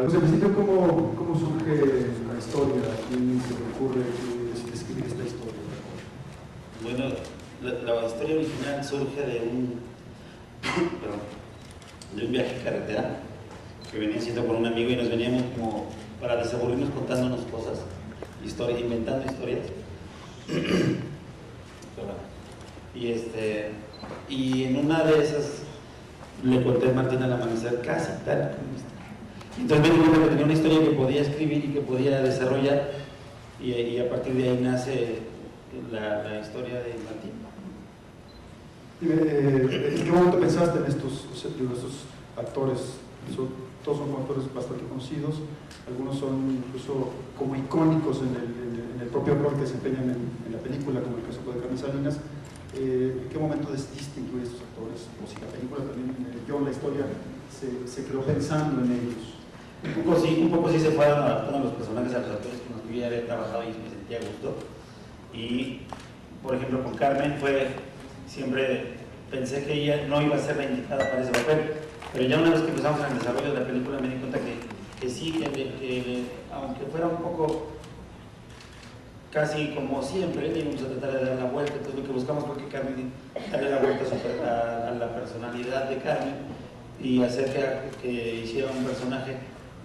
Pues en principio, ¿cómo surge la historia? ¿Quién se le ocurre escribir esta historia? Bueno, la historia original surge de un viaje en carretera que venía haciendo con un amigo y nos veníamos como para desaburrirnos contándonos cosas, inventando historias. Y en una de esas le conté a Martín al amanecer casi tal como está. Entonces me di cuenta que tenía una historia que podía escribir y que podía desarrollar, y a partir de ahí nace la historia de Martín. ¿En qué momento pensaste en estos actores? Todos son actores bastante conocidos, algunos son incluso como icónicos en el propio rol que desempeñan en la película, como el caso de Carmen Salinas. ¿En qué momento decidiste incluir estos actores? O si la película también, la historia se creó pensando en ellos. Un poco sí se fueron adaptando los personajes a los actores con los que yo ya había trabajado y me sentía a gusto. Y, por ejemplo, con Carmen siempre pensé que ella no iba a ser la indicada para ese papel, pero ya una vez que empezamos en el desarrollo de la película me di cuenta que sí, que aunque fuera un poco casi como siempre, íbamos a tratar de dar la vuelta. Entonces lo que buscamos fue que Carmen darle la vuelta a la personalidad de Carmen y hacer que hiciera un personaje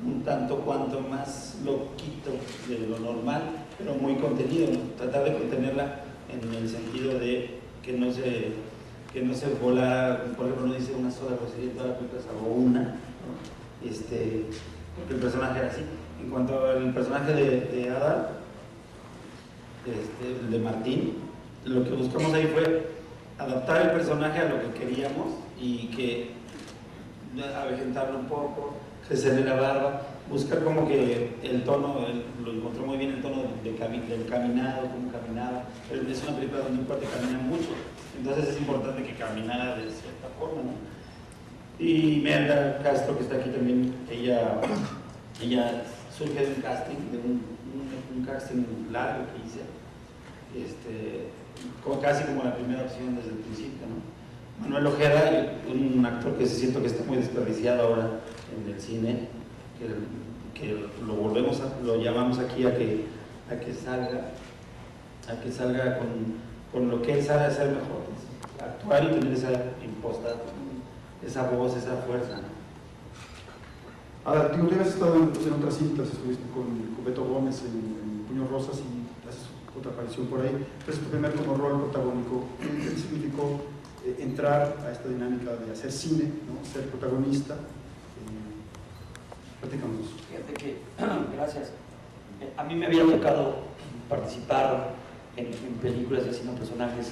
un tanto cuanto más loquito de lo normal, pero muy contenido, ¿no? Tratar de contenerla en el sentido de que no se volara, por ejemplo, no dice una sola grosería en toda la película, salvo una, ¿no? Porque el personaje era así. En cuanto al personaje de Ada, el de Martín, lo que buscamos ahí fue adaptar el personaje a lo que queríamos y que avejentarlo un poco, crecerle la barba, buscar como que el tono, lo encontró muy bien el tono del caminado, cómo caminaba. Es una película donde un cuate camina mucho, entonces es importante que caminara de cierta forma, ¿no? Y Melda Castro, que está aquí también, ella surge de un casting, un casting largo que hice, casi como la primera opción desde el principio, ¿no? Manuel Ojeda, un actor que siento que está muy desperdiciado ahora en el cine, que lo llamamos aquí a que salga con lo que él sabe hacer mejor, actuar y tener esa imposta, esa voz, esa fuerza, ¿no? Ahora, tú habías estado en otras cintas, estuviste con Beto Gómez en Puños Rosas y haces otra aparición por ahí, pero es tu primer como rol protagónico. ¿Qué significó entrar a esta dinámica de hacer cine, ¿no? Ser protagonista? Platícanos. Fíjate que, gracias, a mí me había tocado participar en películas y haciendo personajes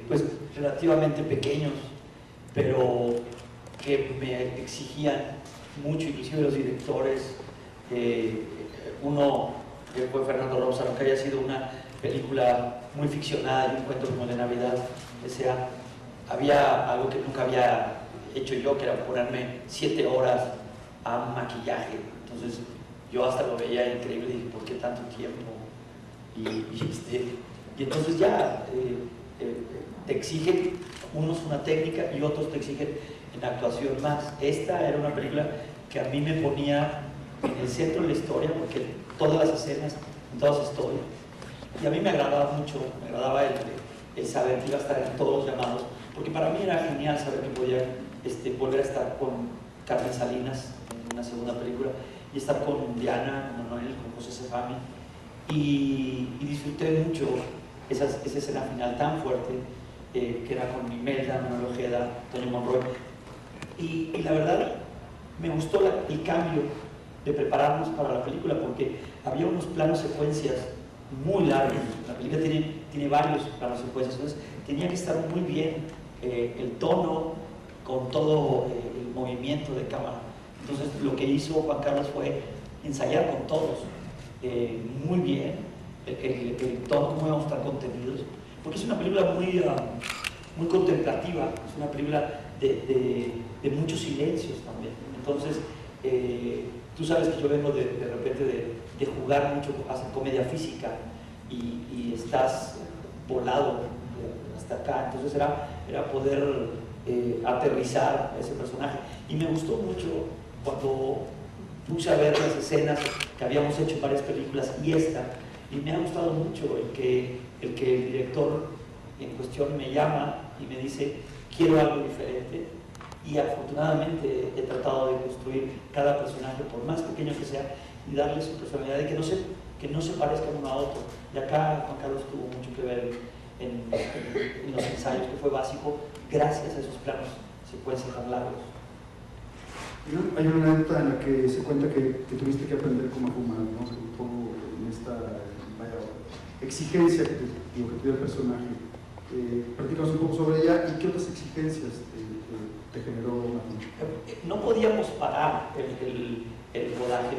pues relativamente pequeños, pero que me exigían mucho, inclusive los directores. Uno fue Fernando Rosa, aunque haya sido una película muy ficcionada y un cuento como de Navidad, había algo que nunca había hecho yo, que era ponerme 7 horas a maquillaje. Entonces yo hasta lo veía increíble y dije, ¿por qué tanto tiempo? Y entonces ya te exigen unos una técnica y otros te exigen en actuación más. Esta era una película que a mí me ponía en el centro de la historia, porque todas las escenas, en todas estoy, y a mí me agradaba mucho, me agradaba el saber que iba a estar en todos los llamados, porque para mí era genial saber que podía volver a estar con Carmen Salinas en una segunda película, y estar con Diana, con Manuel, con José Sefami, y disfruté mucho esa escena final tan fuerte, que era con Imelda, Manuel Ojeda, Toño Monroy, y la verdad me gustó el cambio de prepararnos para la película, porque había unos planos secuencias muy largos. La película tiene varios planos secuencias, entonces tenía que estar muy bien el tono con todo el movimiento de cámara. Entonces lo que hizo Juan Carlos fue ensayar con todos muy bien el tono, cómo íbamos a estar contenidos, porque es una película muy contemplativa, es una película de muchos silencios también. Entonces tú sabes que yo vengo de repente de jugar mucho, hacer comedia física, y estás volado hasta acá. Entonces era poder aterrizar ese personaje. Y me gustó mucho cuando puse a ver las escenas que habíamos hecho en varias películas y esta, y me ha gustado mucho el director en cuestión me llama y me dice, quiero algo diferente, y afortunadamente he tratado de construir cada personaje, por más pequeño que sea, y darle su personalidad y que no se parezca uno a otro. Y acá Juan Carlos tuvo mucho que ver en los ensayos, que fue básico, gracias a esos planos secuencias tan largos. Hay una anécdota en la que se cuenta que tuviste que aprender cómo fumar, ¿no? Un poco en esta exigencia que tuvo el personaje. Platícanos un poco sobre ella y qué otras exigencias te generó una función. No podíamos parar el rodaje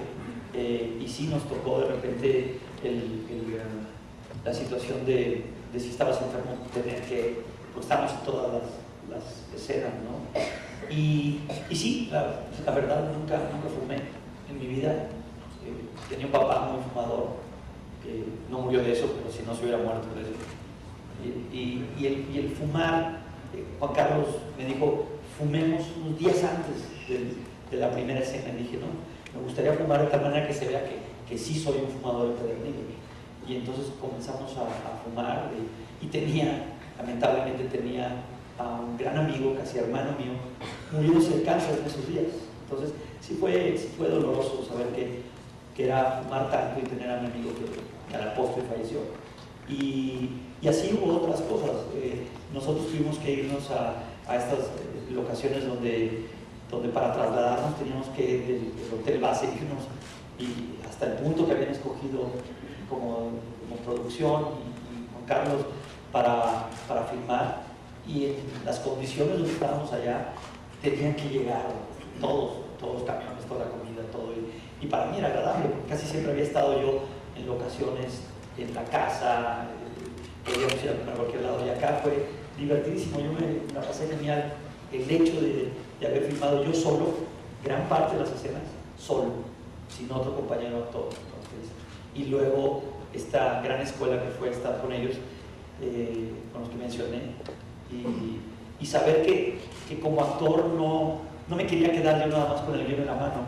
y sí nos tocó de repente la situación de si estabas enfermo, tener que acostarnos en todas las escenas, ¿no? Y sí, la verdad, nunca fumé en mi vida. Tenía un papá muy fumador, que no murió de eso, pero si no se hubiera muerto de eso. Y el fumar, Juan Carlos me dijo, fumemos unos días antes de la primera escena. Y dije, no, me gustaría fumar de tal manera que se vea que sí soy un fumador empedernido. Y entonces comenzamos a fumar y lamentablemente tenía a un gran amigo, casi hermano mío, muriéndose de cáncer en esos días. Entonces sí fue doloroso saber que era fumar tanto y tener a mi amigo que a la postre falleció. Y así hubo otras cosas. Nosotros tuvimos que irnos a estas locaciones donde para trasladarnos teníamos que del hotel base irnos, y hasta el punto que habían escogido como producción y Juan Carlos para filmar, y en las condiciones donde estábamos allá tenían que llegar todos los camiones, toda la comida, todo, y para mí era agradable, casi siempre había estado yo en locaciones en la casa, podíamos ir a comer a cualquier lado, y acá fue divertidísimo. Yo me la pasé genial. El hecho de haber filmado yo solo gran parte de las escenas, solo, sin otro compañero actor, y luego esta gran escuela que fue estar con ellos, con los que mencioné, y saber que como actor no me quería quedar yo nada más con el guión en la mano,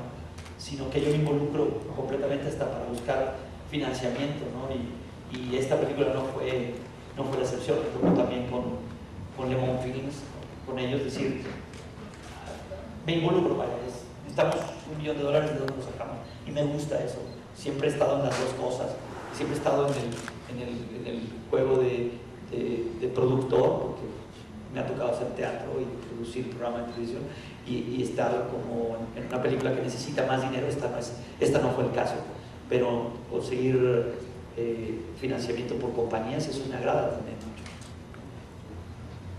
sino que yo me involucro completamente hasta para buscar financiamiento, ¿no? Y esta película no fue la excepción. Recuerdo también con Lemon Films, con ellos, decir, me involucro, vaya, necesitamos $1 millón, ¿de dónde lo sacamos? Y me gusta eso. Siempre he estado en las dos cosas, siempre he estado en el juego de productor, porque me ha tocado hacer teatro y producir programas de televisión, y estar como en una película que necesita más dinero. Esta no fue el caso, pero conseguir financiamiento por compañías, eso me agrada también mucho.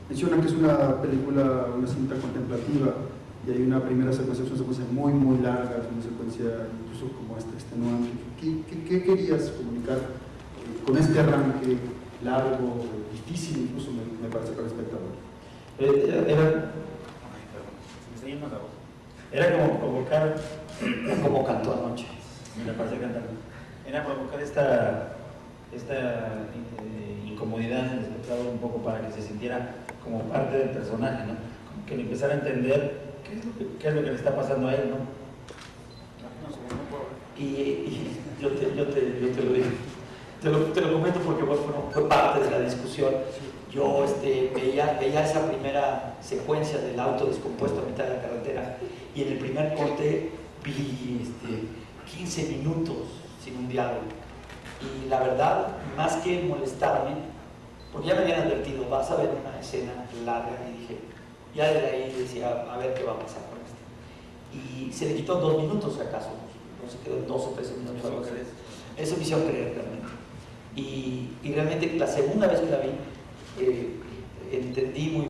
Mencionan que es una película, una cinta contemplativa, y hay una primera secuencia, una secuencia muy, muy larga, una secuencia incluso como extenuante. ¿Qué querías comunicar con este arranque largo, difícil incluso, me parece, para el espectador? Era como provocar, como cantó anoche. me parece cantando, era provocar esta incomodidad en el espectador un poco, para que se sintiera como parte del personaje, ¿no? Como que le empezara a entender qué es lo que le está pasando a él, ¿no? Y yo te lo digo, te lo comento porque bueno, fue parte de la discusión. Yo veía esa primera secuencia del auto descompuesto a mitad de la carretera, y en el primer corte vi 15 minutos sin un diálogo. Y la verdad, más que molestarme, porque ya me habían advertido, vas a ver una escena larga, y dije, ya desde ahí decía, a ver qué va a pasar con esto. Y se le quitó 2 minutos acaso, no se quedó en 12 o 13 minutos. Eso me hizo creer realmente. Y realmente la segunda vez que la vi, entendí muy